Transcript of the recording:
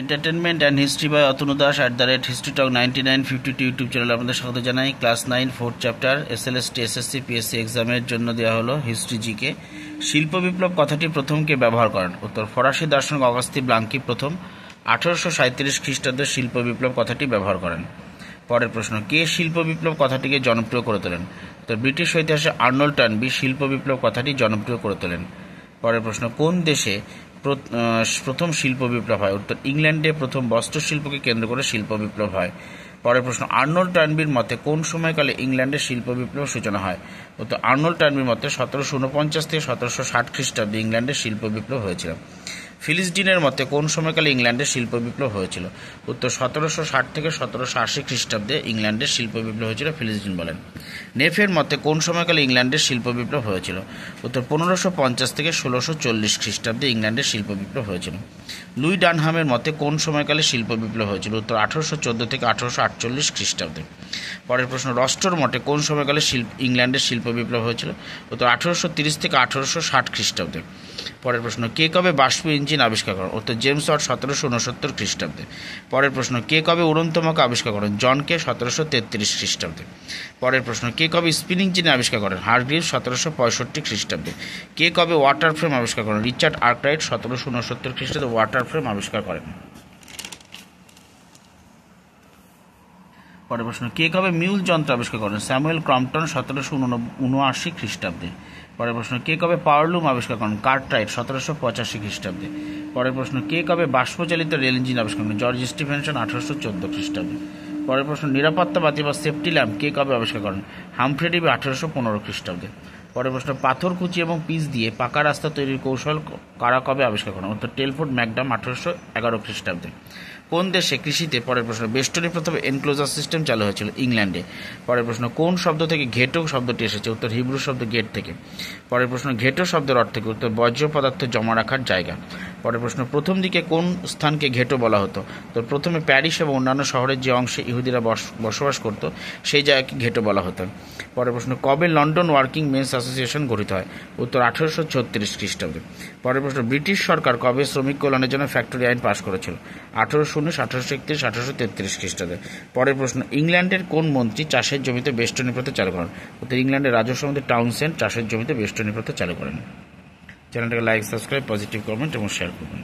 Entertainment and history by Atanu Das @historytalk 9952 YouTube চ্যানেলে আপনাদের স্বাগত জানাই। Class 9 4th chapter SLST SSC PSC এক্সামের জন্য দেওয়া হলো হিস্ট্রি জিকে। শিল্প বিপ্লব কথাটি প্রথম কে ব্যবহার করেন? উত্তর, ফরাসি দার্শনিক অগাস্তি ব্লাঙ্কি প্রথম 1837 খ্রিস্টাব্দে শিল্প বিপ্লব কথাটি ব্যবহার করেন। পরের প্রশ্ন, কে শিল্প বিপ্লব কথাটিকে জনপ্রিয় করে তোলেন? তো ব্রিটিশ ঐতিহাসে আর্নল্ড টার্নবি শিল্প বিপ্লব কথাটি জনপ্রিয় করে তোলেন। পরের প্রশ্ন, কোন দেশে প্রথম শিল্প বিপ্লব হয়? উত্তর, ইংল্যান্ডে প্রথম বস্ত্র শিল্পকে কেন্দ্র করে শিল্প বিপ্লব হয়। পরের প্রশ্ন, আর্নল্ড টার্নবির মতে কোন সময়কালে ইংল্যান্ডে শিল্প বিপ্লব সূচনা হয়? উত্তর, আর্নল্ড টার্নবির মতে 1749 থেকে 1760 খ্রিস্টাব্দে ইংল্যান্ডে শিল্প বিপ্লব হয়েছিল। ফিলিস ডিনের মতে কোন সময়কালে ইংল্যান্ডে শিল্প বিপ্লব হয়েছিল? উত্তর, 1760 থেকে 1780 খ্রিস্টাব্দে ইংল্যান্ডের শিল্প বিপ্লব হয়েছিল, ফিলিস ডিন বলেন। নেফের মতে কোন সময়কালে ইংল্যান্ডের শিল্প বিপ্লব হয়েছিল? উত্তর, 1550 থেকে 1640 খ্রিস্টাব্দে ইংল্যান্ডের শিল্প বিপ্লব হয়েছিল। লুই ডানহামের মতে কোন সময়কালে শিল্প বিপ্লব হয়েছিল? উত্তর, 1814 থেকে 1848 খ্রিস্টাব্দে। পরের প্রশ্ন, রস্টোর মতে কোন সময়কালে ইংল্যান্ডের শিল্প বিপ্লব হয়েছিল? উত্তর, 1830 থেকে 1860 খ্রিস্টাব্দে। পরের প্রশ্ন, কে কবে বাষ্প ইঞ্জিন আবিষ্কার করেন? উত্তর, জেমস ওয়াট 1769 খ্রিস্টাব্দে। পরের প্রশ্ন, কে কবে উড়ন্তমাকে আবিষ্কার করেন? জন কে 1733 খ্রিস্টাব্দে। পরের প্রশ্ন, কে কবে স্পিনিং জিনি আবিষ্কার করেন? হারগ্রিভস 1765 খ্রিস্টাব্দে। কে কবে ওয়াটার ফ্রেম আবিষ্কার করেন? রিচার্ড আর্করাইট 1769 খ্রিস্টাব্দে ওয়াটার ফ্রেম আবিষ্কার করেন। পরের প্রশ্ন, কে কবে মিউল যন্ত্র আবিষ্কার করেন? স্যামুয়েল ক্রম্পটন 1779 খ্রিস্টাব্দে। পরের প্রশ্ন, কে কবে পাওয়ারলুম আবিষ্কার করেন? কার্টরাইট 1785 খ্রিস্টাব্দে। পরের প্রশ্ন, কে কবে বাষ্পচালিত রেল ইঞ্জিন আবিষ্কার করেন? জর্জ স্টিফেনসন 1814 খ্রিস্টাব্দে। পরের প্রশ্ন, নিরাপত্তা বাতি বা সেফটি ল্যাম্প কে কবে আবিষ্কার করেন? হামফ্রে ডেভি 1815 খ্রিস্টাব্দে। পরের প্রশ্ন, পাথর কুচি এবং পিচ দিয়ে পাকা রাস্তা তৈরির কৌশল কারা কবে আবিষ্কার করেন? উত্তর, টেলফোর্ড ম্যাকডাম 1811 খ্রিস্টাব্দে। কোন দেশে কৃষিতে, পরের প্রশ্ন, বেষ্টনী প্রথমে এনক্লোজার সিস্টেম চালু হয়েছিল? ইংল্যান্ডে। পরের প্রশ্ন, কোন শব্দ থেকে ঘেটো শব্দটি এসেছে? উত্তর, হিব্রু শব্দ গেট থেকে। পরের প্রশ্ন, ঘেটো শব্দের অর্থ কি? উত্তর, বর্জ্য পদার্থ জমা রাখার জায়গা। পরের প্রশ্ন, প্রথম দিকে কোন স্থানকে ঘেটো বলা হতো? তো প্রথমে প্যারিস এবং অন্যান্য শহরের যে অংশে ইহুদিরা বসবাস করত সেই জায়গাকে ঘেটো বলা হতো। পরের প্রশ্ন, কবে লন্ডন ওয়ার্কিং মেন্স অ্যাসোসিয়েশন গঠিত হয়? উত্তর, 1836 খ্রিস্টাব্দে। পরের প্রশ্ন, ব্রিটিশ সরকার কবে শ্রমিক কল্যাণের জন্য ফ্যাক্টরি আইন পাশ করেছিল? 1819, 1831, 1833 খ্রিস্টাব্দে। পরের প্রশ্ন, ইংল্যান্ডের কোন মন্ত্রী চাষের জমিতে বেষ্টনী প্রথা চালু করেন? উত্তর, ইংল্যান্ডের রাজস্ব মন্ত্রী টাউনসেন্ড চাষের জমিতে বেষ্টনী প্রথা চালু করেন। চ্যানেলটাকে লাইক, সাবস্ক্রাইব, পজিটিভ কমেন্ট এবং শেয়ার করবেন।